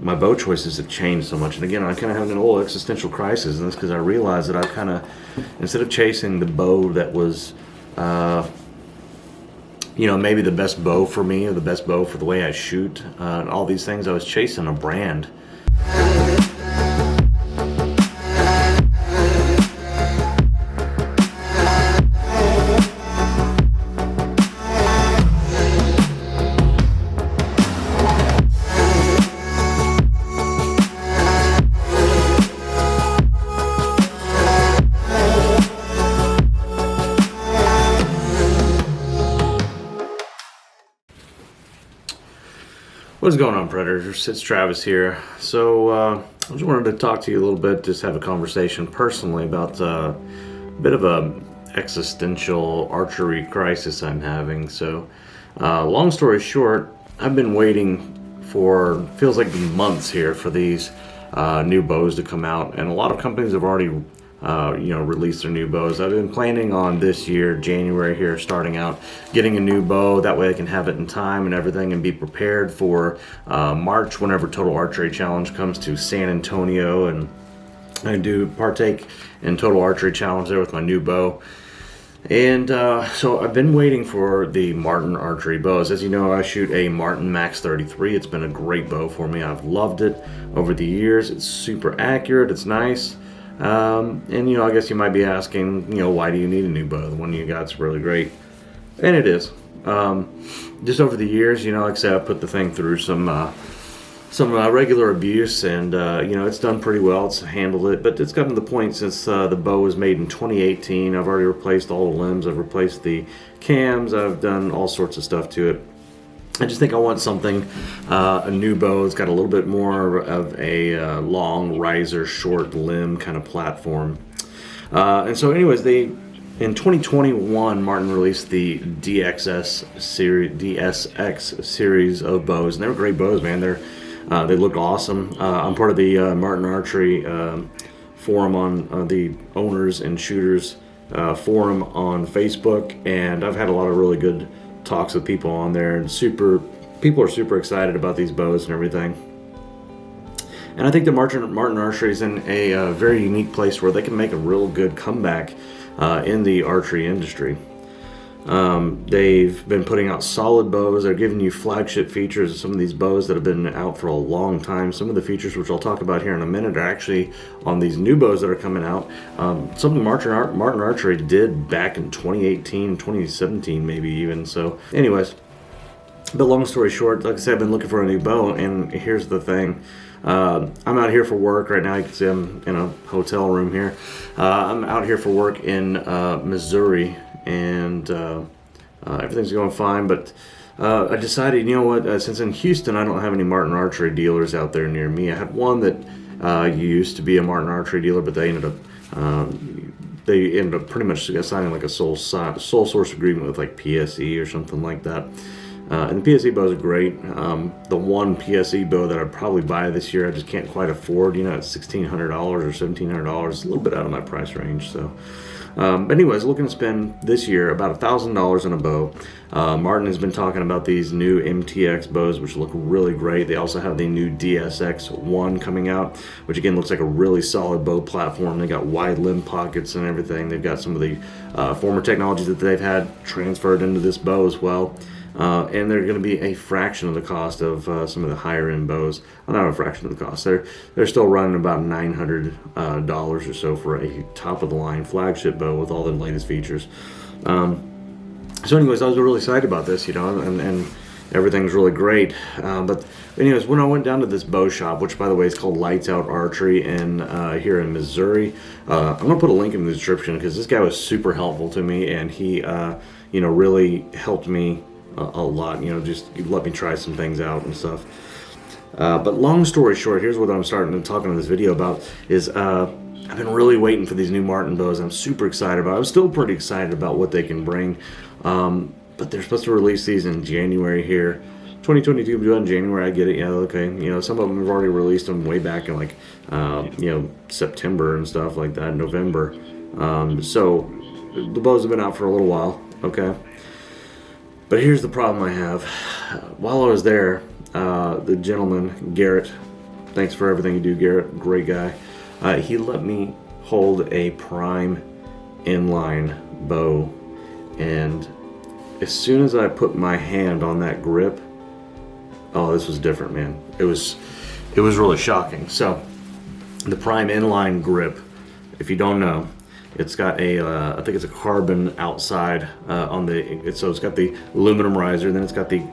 my bow choices have changed so much. And again, I kind of have an old existential crisis, and that's because I realized that I kind of, instead of chasing the bow that was, maybe the best bow for me or the best bow for the way I shoot, and all these things, I was chasing a brand. What's going on, Predators? It's Travis here. So I just wanted to talk to you a little bit, just have a conversation personally about a bit of a existential archery crisis I'm having. So long story short, I've been waiting for, feels like months here, for these new bows to come out, and a lot of companies have already release their new bows. I've been planning on this year, January here, starting out, getting a new bow. That way I can have it in time and everything and be prepared for March, whenever Total Archery Challenge comes to San Antonio, and I do partake in Total Archery Challenge there with my new bow. And so I've been waiting for the Martin archery bows. As you know, I shoot a Martin Max 33. It's been a great bow for me. I've loved it over the years. It's super accurate. It's nice. And I guess you might be asking, why do you need a new bow? The one you got's really great. And it is. Just over the years, like I said, I put the thing through some regular abuse, and it's done pretty well. It's handled it, but it's gotten to the point since the bow was made in 2018. I've already replaced all the limbs. I've replaced the cams. I've done all sorts of stuff to it. I just think I want something, a new bow. It's got a little bit more of a long riser, short limb kind of platform. And so anyways, in 2021, Martin released the DSX series of bows, and they were great bows, man. They look awesome. I'm part of the Martin Archery forum on the owners and shooters forum on Facebook, and I've had a lot of really good talks with people on there, and people are super excited about these bows and everything. And I think that Martin Archery is in a very unique place where they can make a real good comeback in the archery industry. They've been putting out solid bows. They're giving you flagship features of some of these bows that have been out for a long time. Some of the features, which I'll talk about here in a minute, are actually on these new bows that are coming out. Something Martin Archery did back in 2018, 2017 maybe even. So anyways, but long story short, like I said, I've been looking for a new bow, and here's the thing. I'm out here for work right now. You can see I'm in a hotel room here. I'm out here for work in Missouri, and everything's going fine, but I decided, since in Houston I don't have any Martin Archery dealers out there near me. I had one that used to be a Martin Archery dealer, but they ended up pretty much signing like a sole source agreement with like PSE or something like that. And the PSE bows are great. The one PSE bow that I'd probably buy this year, I just can't quite afford. It's $1,600 or $1,700, a little bit out of my price range. So, but anyways, looking to spend this year about $1,000 on a bow. Martin has been talking about these new MTX bows, which look really great. They also have the new DSX-1 coming out, which again looks like a really solid bow platform. They got wide limb pockets and everything. They've got some of the former technologies that they've had transferred into this bow as well. And they're going to be a fraction of the cost of some of the higher end bows. Well, not a fraction of the cost. They're still running about $900 or so for a top of the line flagship bow with all the latest features. So anyways, I was really excited about this, and everything's really great. But anyways, when I went down to this bow shop, which by the way is called Lights Out Archery here in Missouri, I'm going to put a link in the description because this guy was super helpful to me, and he really helped me a lot, just let me try some things out and stuff. But long story short, here's what I'm starting to talk in this video about is I've been really waiting for these new Martin bows. I'm super excited about it. I'm still pretty excited about what they can bring. But they're supposed to release these in January here. 2022 in January, I get it. Yeah, okay. Some of them have already released them way back in September and stuff like that, November. So the bows have been out for a little while. Okay. But here's the problem I have. While I was there, the gentleman, Garrett, Thanks for everything you do, Garrett. Great guy. He let me hold a prime inline bow, and as soon as I put my hand on that grip, oh, this was different, man. It was really shocking. So the prime inline grip, if you don't know, it's got a I think it's a carbon outside on the, so it's got the aluminum riser, then it's got the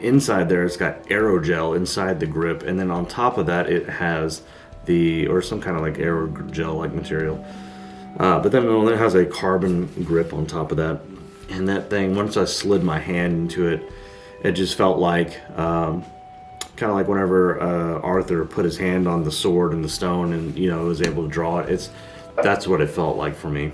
inside there, it's got aerogel inside the grip, and then on top of that it has the, or some kind of like aerogel like material, but then it has a carbon grip on top of that. And that thing, once I slid my hand into it, it just felt like kind of like whenever Arthur put his hand on the sword and the stone and, you know, was able to draw it. That's what it felt like for me.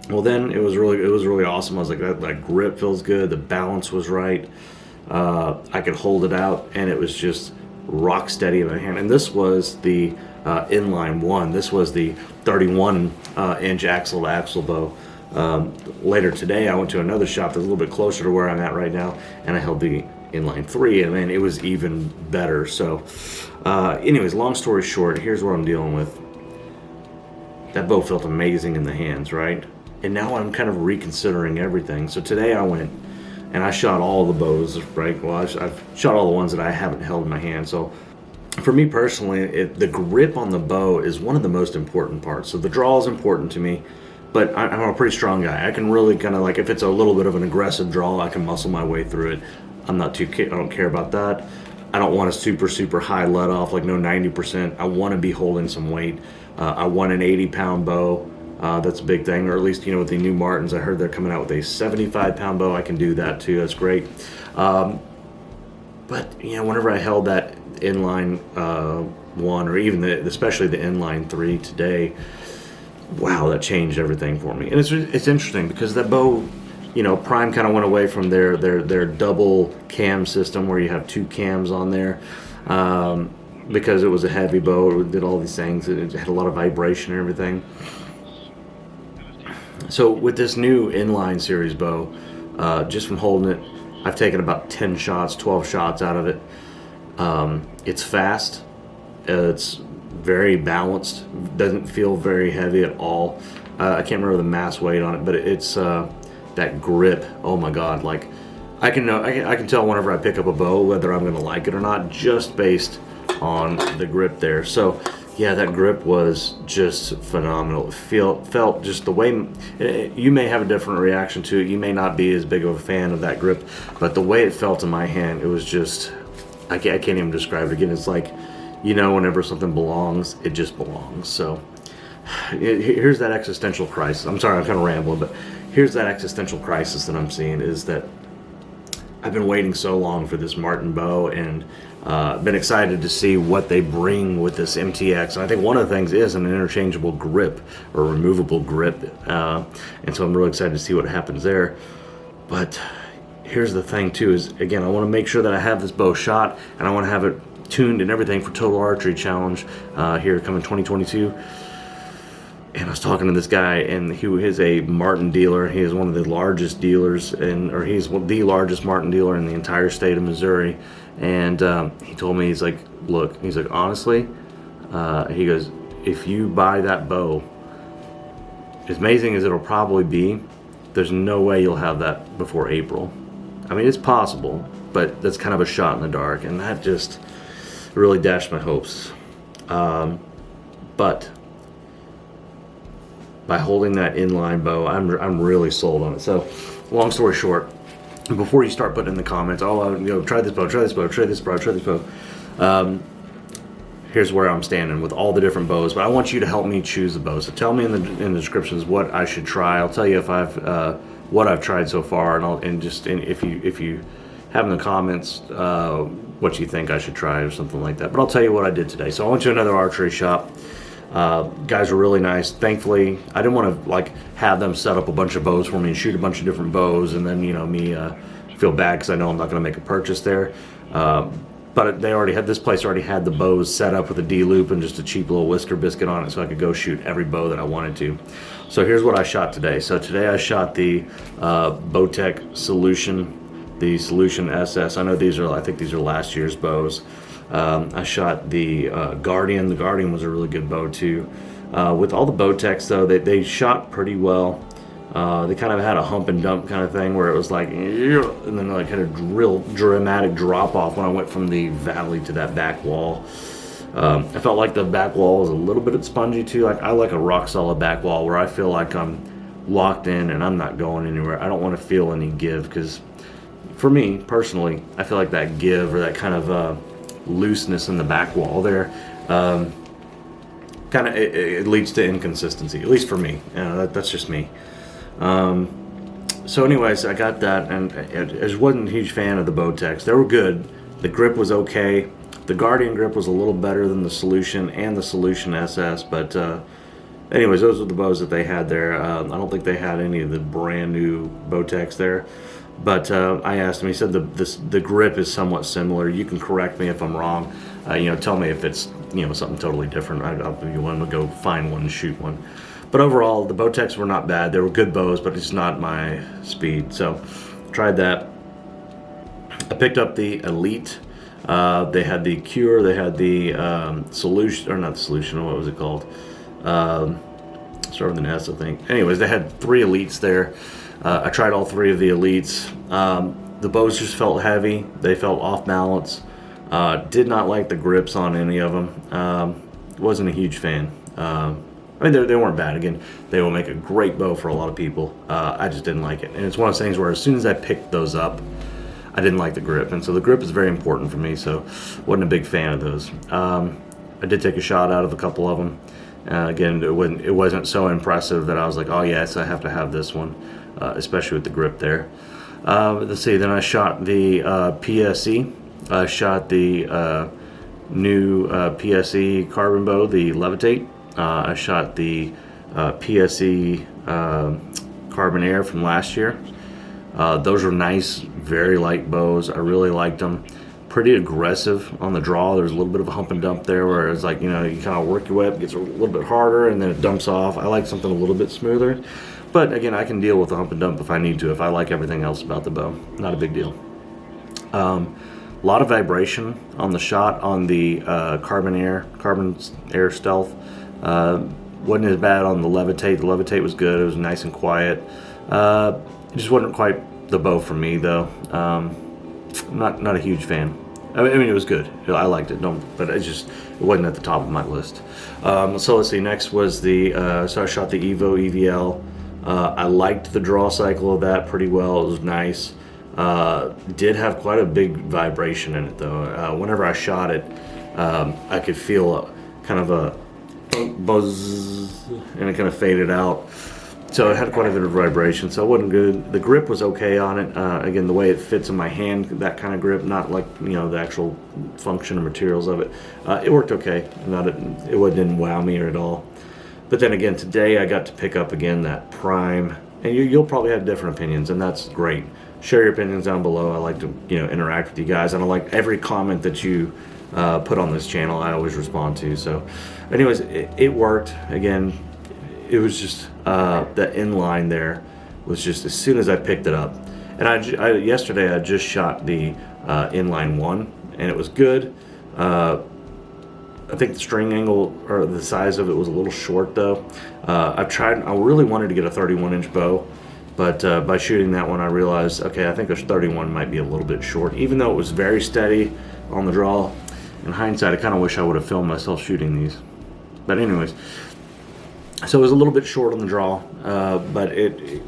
Well, then it was really awesome. I was like, that grip feels good, the balance was right, I could hold it out, and it was just rock steady in my hand. And this was the Inline 1. This was the 31 inch axle to axle bow. Later today I went to another shop that's a little bit closer to where I'm at right now, and I held the Inline 3, and man, it was even better. So anyways, long story short, here's what I'm dealing with. That bow felt amazing in the hands, right? And now I'm kind of reconsidering everything. So today I went and I shot all the bows, right? Well, I've shot all the ones that I haven't held in my hand. So for me personally, the grip on the bow is one of the most important parts. So the draw is important to me, but I'm a pretty strong guy. I can really kind of, like, if it's a little bit of an aggressive draw, I can muscle my way through it. I don't care about that. I don't want a super high let off, like no 90%. I want to be holding some weight. I want an 80-pound bow. That's a big thing, or at least, you know, with the new Martins, I heard they're coming out with a 75-pound bow. I can do that too. That's great. But you know, whenever I held that Inline 1, or even especially the Inline 3 today, wow, that changed everything for me. And it's interesting because that bow, you know, Prime kind of went away from their double cam system where you have two cams on there, because it was a heavy bow. It did all these things. It had a lot of vibration and everything. So with this new Inline series bow, just from holding it, I've taken about 10 shots, 12 shots out of it. It's fast. It's very balanced. Doesn't feel very heavy at all. I can't remember the mass weight on it, but it's that grip. Oh my God! Like I can tell whenever I pick up a bow whether I'm going to like it or not, just based on the grip there. So yeah, that grip was just phenomenal. It felt just the way, you may have a different reaction to it. You may not be as big of a fan of that grip, but the way it felt in my hand, it was just, I can't even describe it. Again, it's like, you know, whenever something belongs, it just belongs. So here's that existential crisis. I'm sorry, I'm kind of rambling, but here's that existential crisis that I'm seeing, is that I've been waiting so long for this Martin bow, and been excited to see what they bring with this MTX. And I think one of the things is an interchangeable grip or removable grip, and so I'm really excited to see what happens there. But here's the thing too, is again, I want to make sure that I have this bow shot, and I want to have it tuned and everything for Total Archery Challenge here coming 2022. And I was talking to this guy, and he is a Martin dealer. He is one of the largest dealers, or he's the largest Martin dealer in the entire state of Missouri. And he told me, he's like, look, he's like, honestly, he goes, if you buy that bow, as amazing as it'll probably be, there's no way you'll have that before April. I mean, it's possible, but that's kind of a shot in the dark, and that just really dashed my hopes. But by holding that Inline bow, I'm really sold on it. So, long story short, before you start putting in the comments, try this bow, try this bow, try this bow, try this bow. Here's where I'm standing with all the different bows, but I want you to help me choose the bow. So tell me in the descriptions what I should try. I'll tell you if what I've tried so far, and if you have in the comments what you think I should try or something like that. But I'll tell you what I did today. So I went to another archery shop. Guys were really nice. Thankfully, I didn't want to have them set up a bunch of bows for me and shoot a bunch of different bows, and then me feel bad because I know I'm not going to make a purchase there. But this place already had the bows set up with a D-loop and just a cheap little whisker biscuit on it, so I could go shoot every bow that I wanted to. So here's what I shot today. So today I shot the Bowtech Solution, the Solution SS. I know I think these are last year's bows. I shot the Guardian. The Guardian was a really good bow too. With all the bow techs though, they shot pretty well. They kind of had a hump and dump kind of thing where it was like, and then like had a real dramatic drop off when I went from the valley to that back wall. I felt like the back wall was a little bit spongy too. Like I like a rock solid back wall where I feel like I'm locked in and I'm not going anywhere. I don't want to feel any give, because for me personally, I feel like that give or that kind of looseness in the back wall there kind of it leads to inconsistency, at least for me. That's just me. So anyways, I got that, and I just wasn't a huge fan of the Bowtechs. They were good. The grip was okay. The Guardian grip was a little better than the Solution and the Solution SS, but anyways, those were the bows that they had there. I don't think they had any of the brand new Bowtechs there, but I asked him. He said the grip is somewhat similar. You can correct me if I'm wrong. Tell me if it's something totally different. I'll be willing to go find one and shoot one. But overall, the Bowtechs were not bad. They were good bows, but it's not my speed. So, tried that. I picked up the Elite. They had the Cure. They had the Solution, or not the Solution. What was it called? Started with an S, I think. Anyways, they had 3 Elites there. I tried all 3 of the Elites. The bows just felt heavy. They felt off balance. Did not like the grips on any of them. Wasn't a huge fan. I mean, they weren't bad. Again, they will make a great bow for a lot of people. I just didn't like it. And it's one of those things where as soon as I picked those up, I didn't like the grip. And so the grip is very important for me, so wasn't a big fan of those. I did take a shot out of a couple of them. Again, it wasn't so impressive that I was like, oh yes, I have to have this one, especially with the grip there. Let's see, then I shot the PSE. I shot the new PSE carbon bow, the Levitate. I shot the PSE Carbon Air from last year. Those were nice, very light bows. I really liked them. Pretty aggressive on the draw. There's a little bit of a hump and dump there where it's like, you kind of work your way up, it gets a little bit harder, and then it dumps off. I like something a little bit smoother. But again, I can deal with the hump and dump if I need to, if I like everything else about the bow. Not a big deal. A lot of vibration on the shot on the Carbon Air Stealth. Wasn't as bad on the Levitate. The Levitate was good. It was nice and quiet. It just wasn't quite the bow for me, though. Not a huge fan. I mean, it was good. I liked it. But it wasn't at the top of my list. So let's see. Next was so I shot the Evo EVL. I liked the draw cycle of that pretty well. It was nice. Did have quite a big vibration in it, though. Whenever I shot it, I could feel kind of a buzz, and it kind of faded out. So it had quite a bit of vibration, so it wasn't good. The grip was okay on it. Again, the way it fits in my hand, that kind of grip, not like the actual function or materials of it. It worked okay. It didn't wow me at all. But then again, today I got to pick up again that Prime, and you'll probably have different opinions, and that's great. Share your opinions down below. I like to interact with you guys, and I like every comment that you put on this channel. I always respond to. So anyways, it worked. Again, it was just the inline there was just as soon as I picked it up. And yesterday I just shot the inline 1, and it was good. I think the string angle or the size of it was a little short, though. I really wanted to get a 31-inch bow, but by shooting that one I realized, okay, I think a 31 might be a little bit short, even though it was very steady on the draw. In hindsight, I kind of wish I would have filmed myself shooting these. But anyways, so it was a little bit short on the draw, but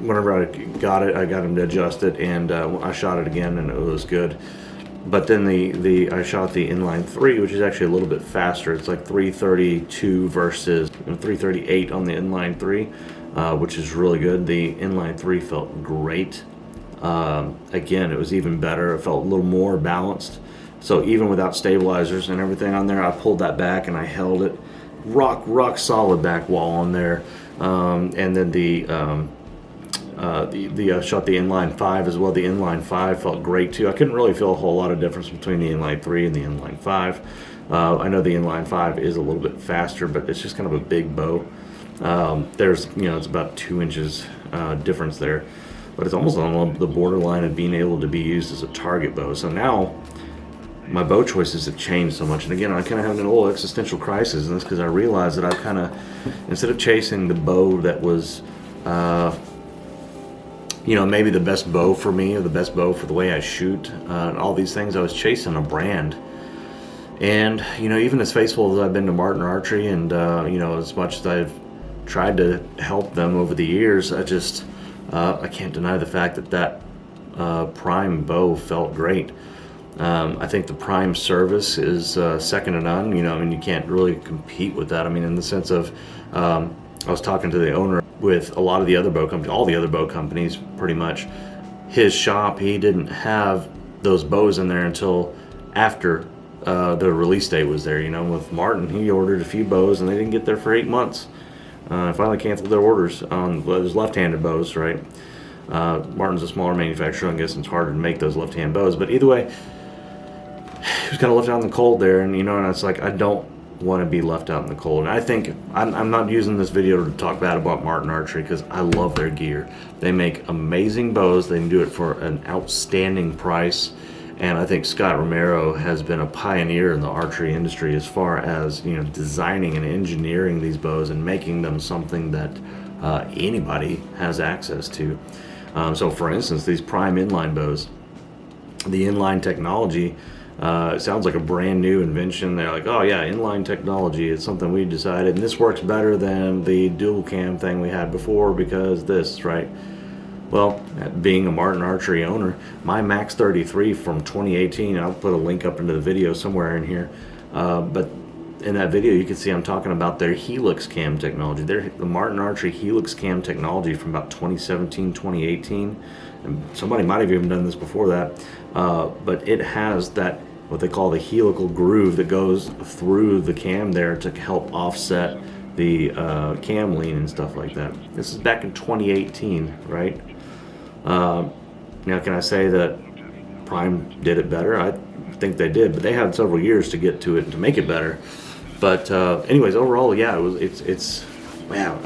whenever I got it, I got him to adjust it, and I shot it again, and it was good. But then I shot the Inline 3, which is actually a little bit faster. It's like 332 versus 338 on the Inline 3, which is really good. The Inline 3 felt great. Again, it was even better. It felt a little more balanced. So even without stabilizers and everything on there, I pulled that back and I held it. Rock solid back wall on there. And then shot the Inline 5 as well. The Inline 5 felt great too. I couldn't really feel a whole lot of difference between the Inline 3 and the Inline 5. I know the Inline 5 is a little bit faster, but it's just kind of a big bow. There's, it's about 2 inches difference there, but it's almost on the borderline of being able to be used as a target bow. So now my bow choices have changed so much. And again, I kind of have an old existential crisis, and that's because I realized that I kind of, instead of chasing the bow that was, you know, maybe the best bow for me or the best bow for the way I shoot, and all these things, I was chasing a brand. And, you know, even as faithful as I've been to Martin Archery, and, you know, as much as I've tried to help them over the years, I just, I can't deny the fact that that Prime bow felt great. I think the Prime service is second to none. You know, I mean, you can't really compete with that. I mean, in the sense of, I was talking to the owner with a lot of the other bow companies, all the other bow companies, pretty much. His shop, he didn't have those bows in there until after the release date was there. You know, with Martin, he ordered a few bows and they didn't get there for 8 months. Finally canceled their orders on those left-handed bows, right? Martin's a smaller manufacturer. I guess it's harder to make those left-hand bows. But either way, he was kind of left out in the cold there. And, you know, and it's like, I don't want to be left out in the cold. And I think, I'm not using this video to talk bad about Martin Archery, because I love their gear. They make amazing bows. They can do it for an outstanding price. And I think Scott Romero has been a pioneer in the archery industry as far as, you know, designing and engineering these bows and making them something that anybody has access to. So for instance, these Prime inline bows, the inline technology, it sounds like a brand new invention. They're like, oh yeah, inline technology is something we decided, and this works better than the dual cam thing we had before because this, right? Well, being a Martin Archery owner, my Max 33 from 2018, I'll put a link up into the video somewhere in here, but in that video you can see I'm talking about their Helix cam technology. The Martin Archery Helix cam technology from about 2017, 2018, and somebody might have even done this before that, but it has that, what they call the helical groove that goes through the cam there to help offset the cam lean and stuff like that. This is back in 2018, right? Now, can I say that Prime did it better? I think they did, but they had several years to get to it and to make it better. But anyways, overall, yeah, it's wow.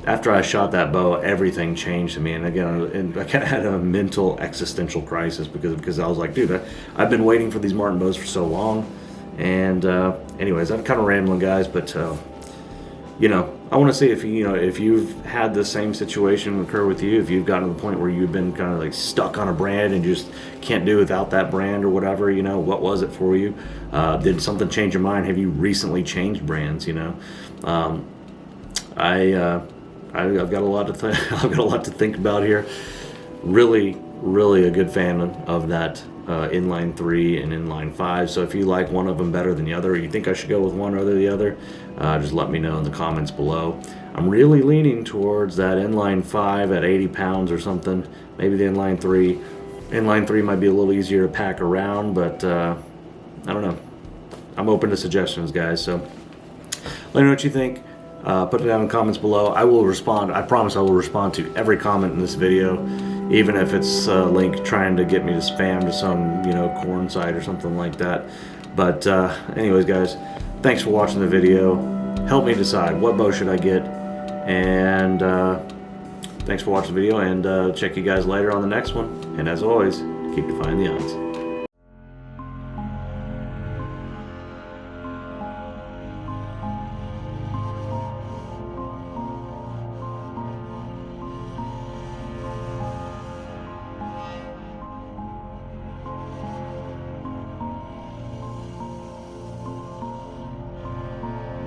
After I shot that bow, everything changed to me. And again, I kind of had a mental existential crisis because I was like, dude, I've been waiting for these Martin bows for so long. And anyways, I'm kind of rambling, guys, but you know, I want to see if if you've had the same situation occur with you, if you've gotten to the point where you've been kind of like stuck on a brand and just can't do without that brand or whatever. You know, what was it for you? Did something change your mind? Have you recently changed brands? You know, I've got a lot to I've got a lot to think about here. Really a good fan of that Inline 3 and Inline 5. So if you like one of them better than the other, or you think I should go with one or the other, just let me know in the comments below. I'm really leaning towards that Inline 5 at 80 pounds or something. Maybe the Inline 3. Inline 3 might be a little easier to pack around, but I don't know. I'm open to suggestions, guys. So let me know what you think. Put it down in the comments below. I will respond. I promise I will respond to every comment in this video, even if it's a link trying to get me to spam to some, corn site or something like that. But anyways, guys, thanks for watching the video. Help me decide what bow should I get. And thanks for watching the video, and check you guys later on the next one. And as always, keep defying the odds.